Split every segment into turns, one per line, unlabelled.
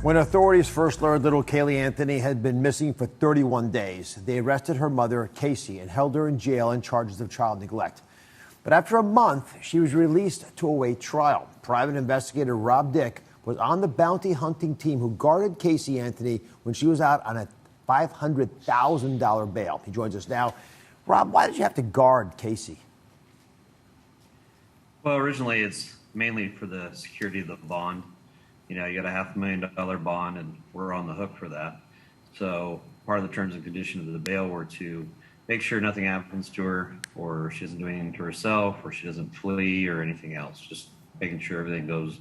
When authorities first learned little Caylee Anthony had been missing for 31 days, they arrested her mother, Casey, and held her in jail on charges of child neglect. But after a month, she was released to await trial. Private investigator Rob Dick was on the bounty hunting team who guarded Casey Anthony when she was out on a $500,000 bail. He joins us now. Rob, why did you have to guard Casey?
Well, originally it's mainly for the security of the bond. You know, you got a $500,000 bond, and we're on the hook for that. So part of the terms and conditions of the bail were to make sure nothing happens to her, or she doesn't do anything to herself, or she doesn't flee or anything else. Just making sure everything goes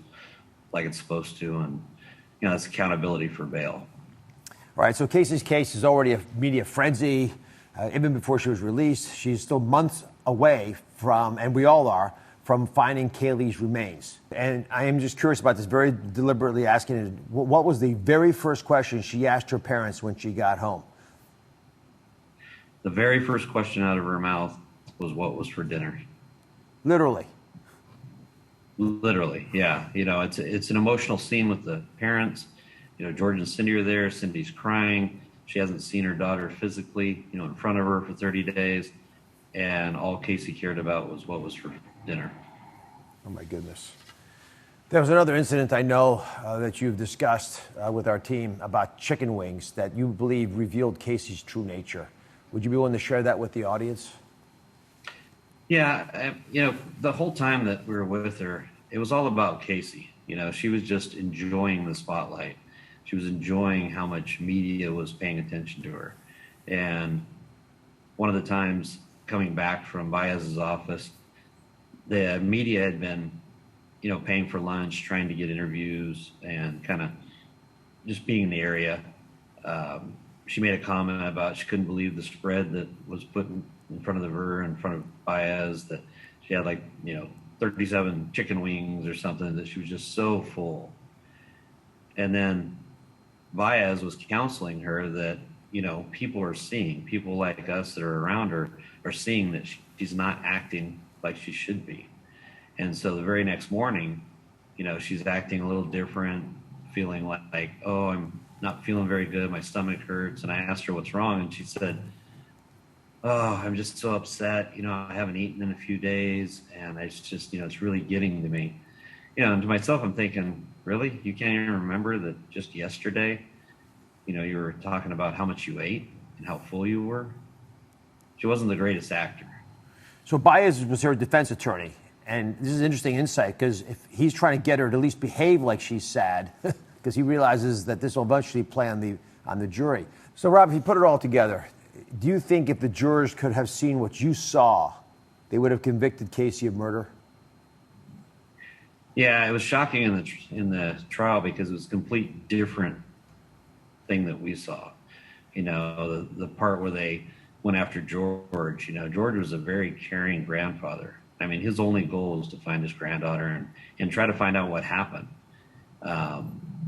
like it's supposed to, and you know, that's accountability for bail.
All right, so Casey's case is already a media frenzy. Even before she was released, she's still months away from, and we all are, from finding Caylee's remains. And I am just curious about this, very deliberately asking, what was the very first question she asked her parents when she got home?
The very first question out of her mouth was, what was for dinner?
Literally.
Literally, yeah. You know, it's an emotional scene with the parents. You know, George and Cindy are there. Cindy's crying. She hasn't seen her daughter physically, you know, in front of her for 30 days. And all Casey cared about was what was for dinner.
Oh, my goodness. There was another incident I know that you've discussed with our team about chicken wings that you believe revealed Casey's true nature. Would you be willing to share that with the audience?
Yeah, you know, the whole time that we were with her, it was all about Casey. You know, she was just enjoying the spotlight. She was enjoying how much media was paying attention to her. And one of the times coming back from Baez's office, the media had been, you know, paying for lunch, trying to get interviews, and kind of just being in the area. She made a comment about she couldn't believe the spread that was put in front of her, in front of Baez, that she had like, you know, 37 chicken wings or something, that she was just so full. And then Baez was counseling her that, you know, people like us that are around her are seeing that she's not acting like she should be. And so the very next morning, you know, she's acting a little different, feeling like, oh, I'm not feeling very good, my stomach hurts. And I asked her what's wrong, and she said, oh, I'm just so upset, you know, I haven't eaten in a few days, and it's just, you know, it's really getting to me. You know, and to myself, I'm thinking, really? You can't even remember that just yesterday, you know, you were talking about how much you ate and how full you were? She wasn't the greatest actor.
So Baez was her defense attorney, and this is interesting insight, because if he's trying to get her to at least behave like she's sad, because he realizes that this will eventually play on the jury. So Rob, if you put it all together, do you think if the jurors could have seen what you saw, they would have convicted Casey of murder?
Yeah, it was shocking in the trial because it was a complete different thing that we saw. You know, the part where they went after George. You know, George was a very caring grandfather. I mean, his only goal was to find his granddaughter and try to find out what happened.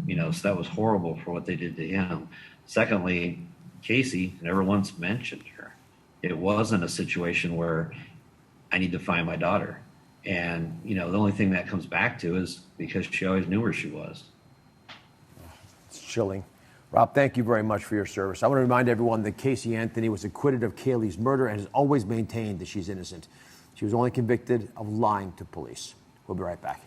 You know, so that was horrible for what they did to him. Secondly, Casey never once mentioned her. It wasn't a situation where I need to find my daughter. And, you know, the only thing that comes back to is because she always knew where she was.
It's chilling. Rob, thank you very much for your service. I want to remind everyone that Casey Anthony was acquitted of Caylee's murder and has always maintained that she's innocent. She was only convicted of lying to police. We'll be right back.